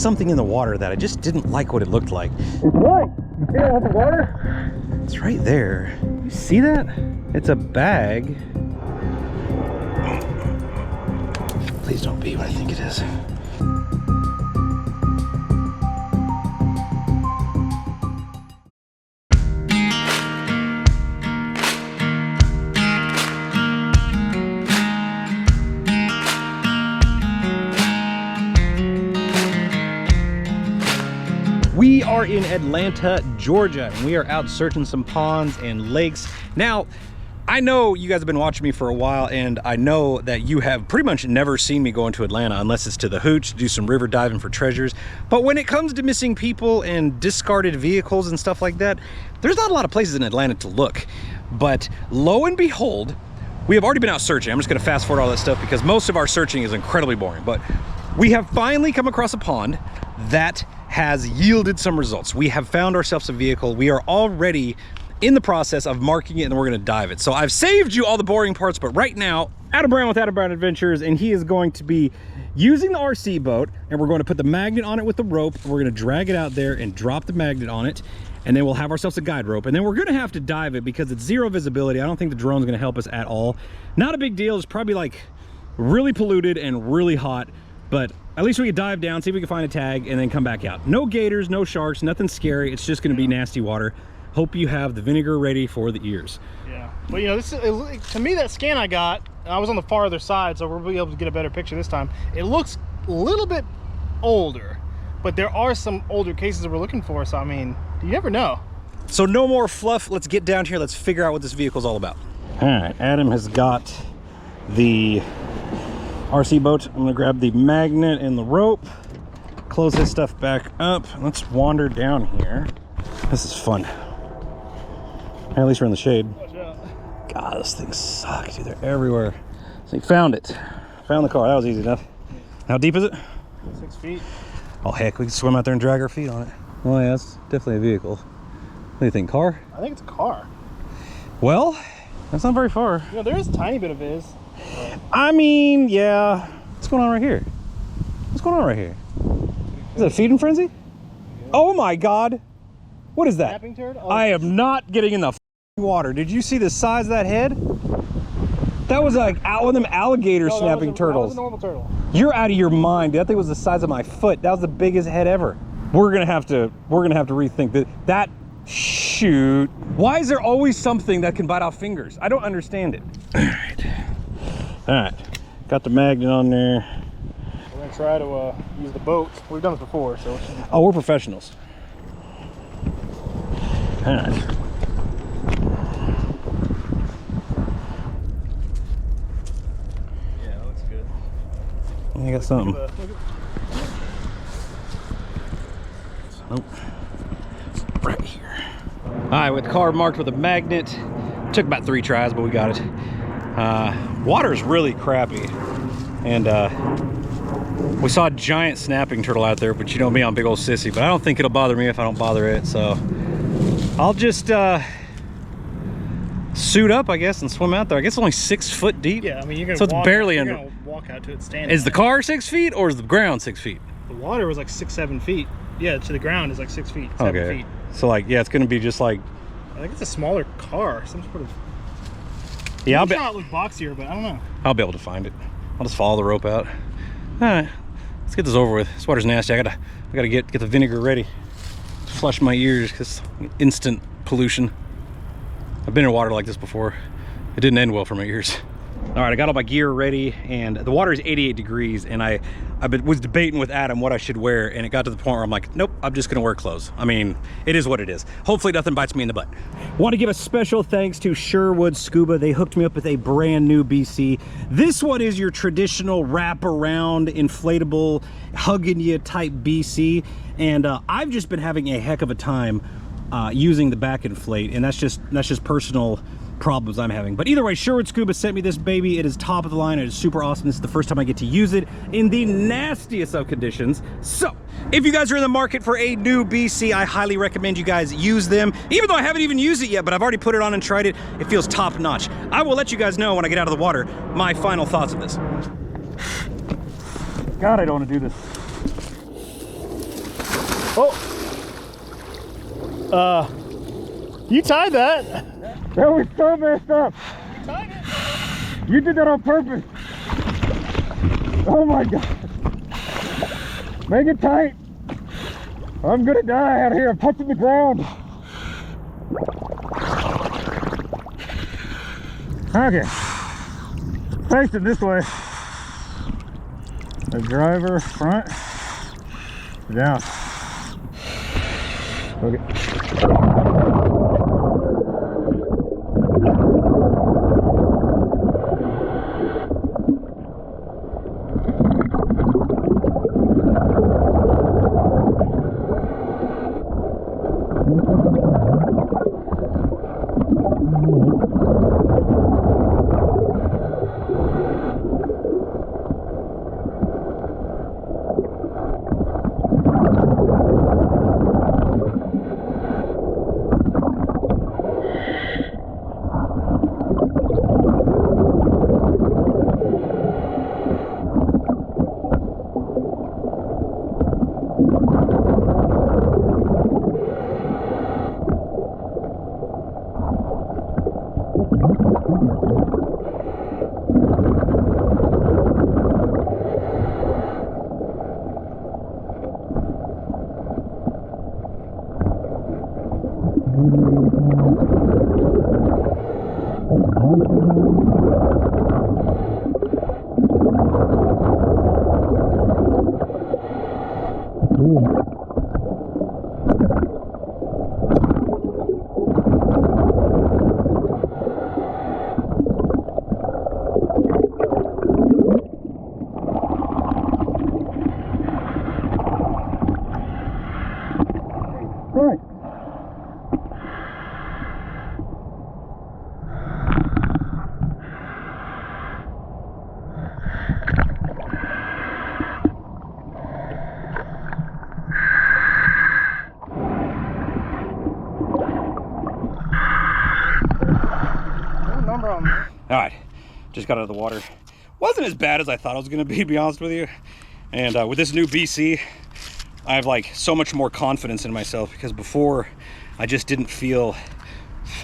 something in the water that I just didn't like what it looked like. It's white. You see that with the water? It's right there. You see that? It's a bag. Please don't be what I think it is. We are in Atlanta, Georgia, and we are out searching some ponds and lakes. Now, I know you guys have been watching me for a while, and I know that you have pretty much never seen me go into Atlanta unless it's to the hooch to do some river diving for treasures. But when it comes to missing people and discarded vehicles and stuff like that, there's not a lot of places in Atlanta to look. But lo and behold, we have already been out searching. I'm just gonna fast forward all that stuff because most of our searching is incredibly boring. But we have finally come across a pond that has yielded some results. We have found ourselves a vehicle. We are already in the process of marking it, and we're gonna dive it. So I've saved you all the boring parts, but right now, Adam Brown with Adam Brown Adventures, and he is going to be using the RC boat, and we're going to put the magnet on it with the rope. We're gonna drag it out there and drop the magnet on it, and then we'll have ourselves a guide rope, and then we're gonna have to dive it because it's zero visibility. I don't think the drone's gonna help us at all. Not a big deal. It's probably like really polluted and really hot, but at least we could dive down, see if we can find a tag, and then come back out. No gators, no sharks, nothing scary. It's just gonna be nasty water. Hope you have the vinegar ready for the ears. Yeah, but you know, this is, to me, that scan I got, I was on the farther side, so we'll be able to get a better picture this time. It looks a little bit older, but there are some older cases that we're looking for, so I mean, you never know. So no more fluff. Let's get down here. Let's figure out what this vehicle's all about. All right, Adam has got the RC boat. I'm gonna grab the magnet and the rope, close this stuff back up. Let's wander down here. This is fun. At least we're in the shade. God, those things suck, dude. They're everywhere. So you found it. Found the car. That was easy enough. How deep is it? 6 feet. Oh, heck, we can swim out there and drag our feet on it. Oh, yeah, it's definitely a vehicle. What do you think, car? I think it's a car. Well, that's not very far. You know, there is a tiny bit of viz. I mean, yeah. What's going on right here? What's going on right here? Is that a feeding frenzy? Oh my God. What is that? Snapping turd? Oh, I am not getting in the water. Did you see the size of that head? That was like one of them alligator snapping turtles. That was a normal turtle. You're out of your mind. That thing was the size of my foot. That was the biggest head ever. We're gonna have to rethink that. Shoot. Why is there always something that can bite off fingers? I don't understand it. All right. Got the magnet on there. We're gonna try to use the boat. We've done this before, so. Oh, we're professionals. All right. Yeah, that looks good. I got something. Nope. Right here. All right, with the car marked with a magnet. Took about 3 tries, but we got it. Water's really crappy. And we saw a giant snapping turtle out there, but you know me, I'm a big old sissy, but I don't think it'll bother me if I don't bother it, so I'll just suit up, I guess, and swim out there. I guess it's only 6 foot deep. Yeah, I mean, you're gonna so it's barely under. You're gonna walk out to it standing. Is the car 6 feet or is the ground 6 feet? The water was like 6-7 feet. Yeah, to the ground is like 6 feet, 7 feet. So like, yeah, it's gonna be just like. I think it's a smaller car, some sort of. Yeah, I'll bet it look boxier, but I don't know. I'll be able to find it. I'll just follow the rope out. All right, let's get this over with. This water's nasty. I gotta get the vinegar ready to flush my ears because instant pollution. I've been in water like this before. It didn't end well for my ears. All right, I got all my gear ready, and the water is 88 degrees, and I was debating with Adam what I should wear, and it got to the point where I'm like, nope, I'm just gonna wear clothes. I mean, it is what it is. Hopefully nothing bites me in the butt. Want to give a special thanks to Sherwood Scuba. They hooked me up with a brand new BC. This one is your traditional wrap-around, inflatable, hugging you type BC, and I've just been having a heck of a time using the back inflate, and that's just personal problems I'm having. But either way, Sherwood Scuba sent me this baby. It is top of the line. It is super awesome. This is the first time I get to use it in the nastiest of conditions. So if you guys are in the market for a new BC, I highly recommend you guys use them. Even though I haven't even used it yet, but I've already put it on and tried it. It feels top notch. I will let you guys know when I get out of the water my final thoughts of this. God, I don't want to do this. You tied that. That was so messed up. You tied it. You did that on purpose. Oh my God. Make it tight. I'm gonna die out here. I'm touching the ground. Okay. Facing this way. The driver front. Down. Okay. Right. Number on there. All right, just got out of the water. Wasn't as bad as I thought it was gonna be honest with you. And with this new BC, I have like so much more confidence in myself, because before I just didn't feel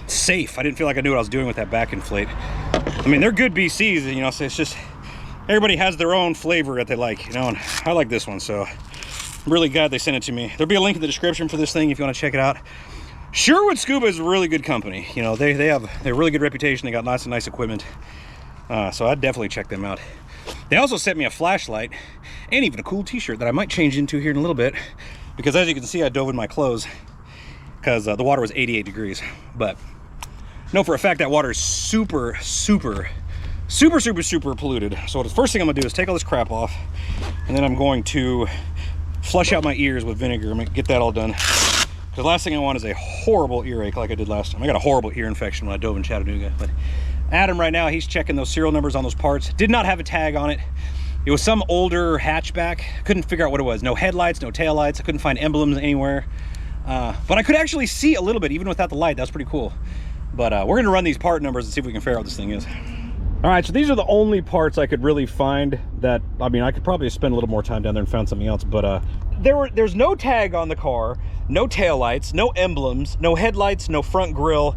safe. I didn't feel like I knew what I was doing with that back inflate. I mean, they're good BCs, you know, so it's just, everybody has their own flavor that they like, you know, and I like this one, so I'm really glad they sent it to me. There'll be a link in the description for this thing if you want to check it out. Sherwood Scuba is a really good company. You know, they have a really good reputation. They got lots of nice equipment. So I'd definitely check them out. They also sent me a flashlight and even a cool t-shirt that I might change into here in a little bit, because as you can see, I dove in my clothes because the water was 88 degrees. But no, for a fact that water is super polluted. So the first thing I'm gonna do is take all this crap off, and then I'm going to flush out my ears with vinegar. I'm gonna get that all done. The last thing I want is a horrible earache like I did last time. I got a horrible ear infection when I dove in Chattanooga. But Adam right now, he's checking those serial numbers on those parts. Did not have a tag on it. It was some older hatchback. Couldn't figure out what it was. No headlights, no taillights. I couldn't find emblems anywhere. But I could actually see a little bit even without the light. That's pretty cool. But we're gonna run these part numbers and see if we can figure out what this thing is. All right, so these are the only parts I could really find that, I mean, I could probably spend a little more time down there and found something else, but there's no tag on the car, no taillights, no emblems, no headlights, no front grille.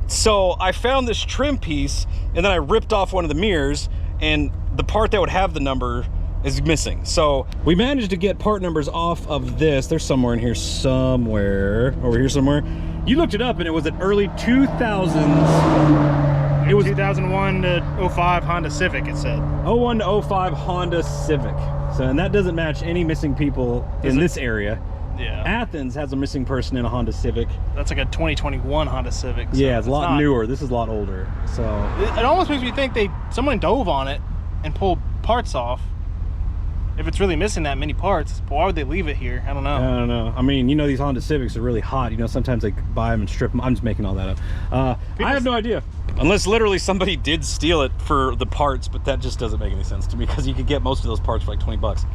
So I found this trim piece, and then I ripped off one of the mirrors, and the part that would have the number is missing. So we managed to get part numbers off of this. They're somewhere in here somewhere, over here somewhere. You looked it up and it was an early 2000s. It was 2001 to 05 Honda Civic, it said. 01 to 05 Honda Civic. So, and that doesn't match any missing people in this area. Yeah. Athens has a missing person in a Honda Civic. That's like a 2021 Honda Civic. So yeah, it's a lot newer. This is a lot older. So it almost makes me think someone dove on it and pulled parts off. If it's really missing that many parts, why would they leave it here? I don't know. I don't know. I mean, you know, these Honda Civics are really hot. You know, sometimes they buy them and strip them. I'm just making all that up. I have no idea. Unless literally somebody did steal it for the parts, but that just doesn't make any sense to me, because you could get most of those parts for like 20 bucks.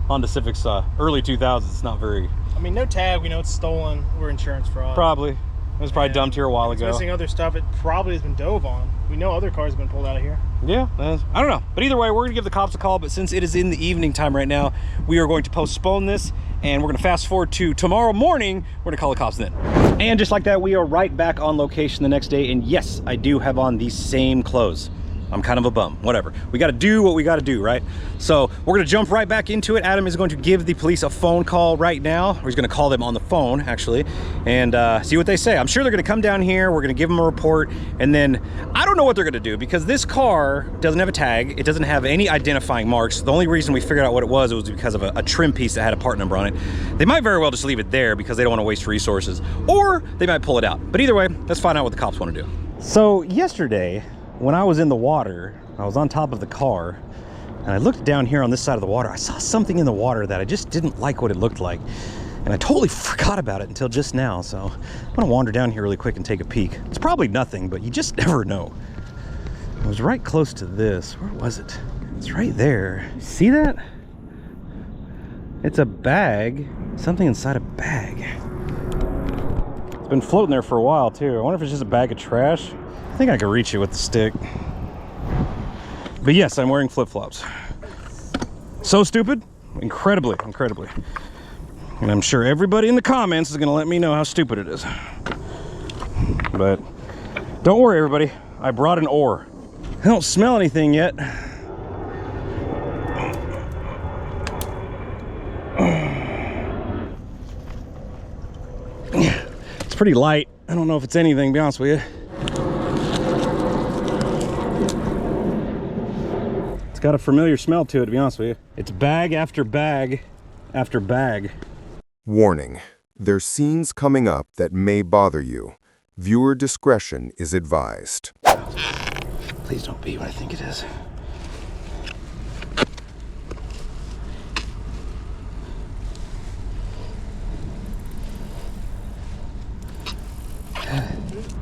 Honda Civics, early 2000s, it's not very... I mean, no tag, we know it's stolen. We're insurance fraud. Probably. It was probably dumped here a while ago. Missing other stuff, it probably has been dove on. We know other cars have been pulled out of here. Yeah, I don't know. But either way, we're gonna give the cops a call, but since it is in the evening time right now, we are going to postpone this and we're gonna fast forward to tomorrow morning. We're gonna call the cops then. And just like that, we are right back on location the next day. And yes, I do have on these same clothes. I'm kind of a bum, whatever. We gotta do what we gotta do, right? So we're gonna jump right back into it. Adam is going to give the police a phone call right now, or he's gonna call them on the phone, actually, and see what they say. I'm sure they're gonna come down here, we're gonna give them a report, and then I don't know what they're gonna do because this car doesn't have a tag, it doesn't have any identifying marks. The only reason we figured out what it was because of a trim piece that had a part number on it. They might very well just leave it there because they don't wanna waste resources, or they might pull it out. But either way, let's find out what the cops wanna do. So yesterday, when I was in the water, I was on top of the car, and I looked down here on this side of the water. I saw something in the water that I just didn't like what it looked like. And I totally forgot about it until just now. So I'm gonna wander down here really quick and take a peek. It's probably nothing, but you just never know. I was right close to this. Where was it? It's right there. See that? It's a bag. Something inside a bag. It's been floating there for a while too. I wonder if it's just a bag of trash. I think I can reach it with the stick. But yes, I'm wearing flip-flops. So stupid? Incredibly. And I'm sure everybody in the comments is gonna let me know how stupid it is. But don't worry, everybody. I brought an oar. I don't smell anything yet. It's pretty light. I don't know if it's anything, to be honest with you. Got a familiar smell to it, to be honest with you. It's bag after bag after bag. Warning: there's scenes coming up that may bother you. Viewer discretion is advised. Please don't be what I think it is.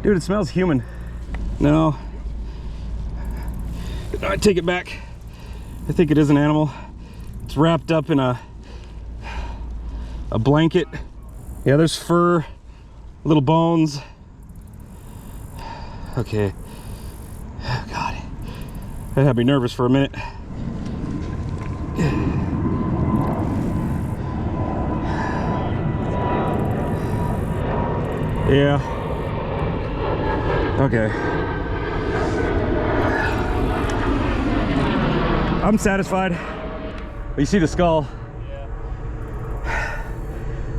Dude, it smells human. No. I take it back. I think it is an animal. It's wrapped up in a blanket. Yeah, there's fur, little bones. Okay. Oh, God. That had me nervous for a minute. Yeah. Okay. I'm satisfied. You see the skull? Yeah.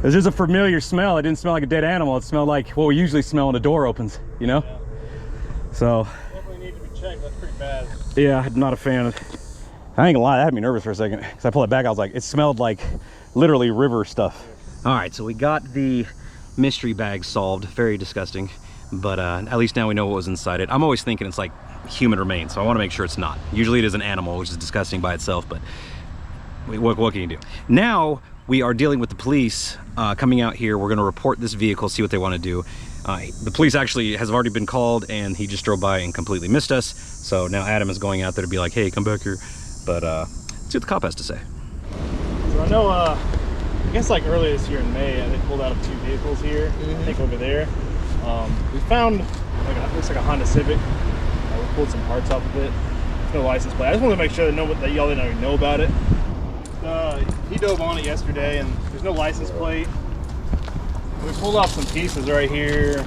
There's just a familiar smell. It didn't smell like a dead animal. It smelled like what we usually smell when the door opens, you know? Yeah. So. Definitely need to be checked. That's pretty bad. Yeah, I'm not a fan of it. I ain't gonna lie, that had me nervous for a second. Because I pulled it back, I was like, it smelled like literally river stuff. All right, so we got the mystery bag solved. Very disgusting. But at least now we know what was inside it. I'm always thinking it's like human remains, so I want to make sure it's not. Usually it is an animal, which is disgusting by itself, but what can you do? Now we are dealing with the police coming out here. We're going to report this vehicle, see what they want to do. The police actually has already been called, and he just drove by and completely missed us. So now Adam is going out there to be like, hey, come back here. But let's see what the cop has to say. So I know, I guess like earlier this year in May, they pulled out of 2 vehicles here. I think over there. We found like looks like a Honda Civic. We pulled some parts off of it. There's no license plate. I just wanted to make sure that y'all didn't already know about it. He dove on it yesterday, and there's no license plate. We pulled off some pieces right here.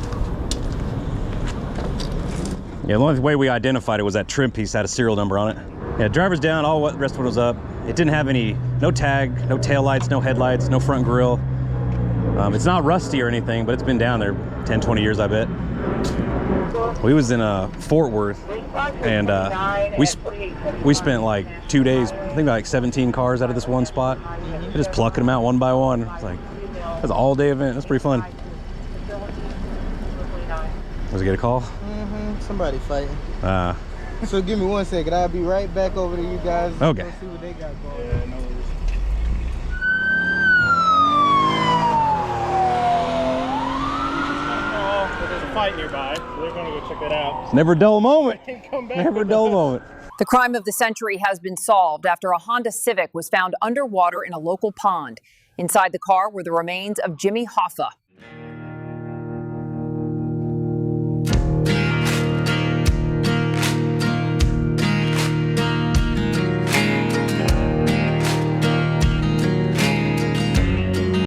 Yeah, the only way we identified it was that trim piece had a serial number on it. Yeah, driver's down, all the rest of it was up. It didn't have no tag, no tail lights, no headlights, no front grille. It's not rusty or anything, but it's been down there 10, 20 years, I bet. We was in Fort Worth, and we spent like 2 days, I think like 17 cars out of this one spot. Just plucking them out one by one. It's like, that's an all-day event. That's pretty fun. Was it get a call? Somebody fighting. So give me 1 second. I'll be right back over to you guys. Okay. Go see what they got going. Yeah, no worries. There's a fight nearby, so they're going to go check that out. Never a dull moment. Come back. Never a dull moment. The crime of the century has been solved after a Honda Civic was found underwater in a local pond. Inside the car were the remains of Jimmy Hoffa.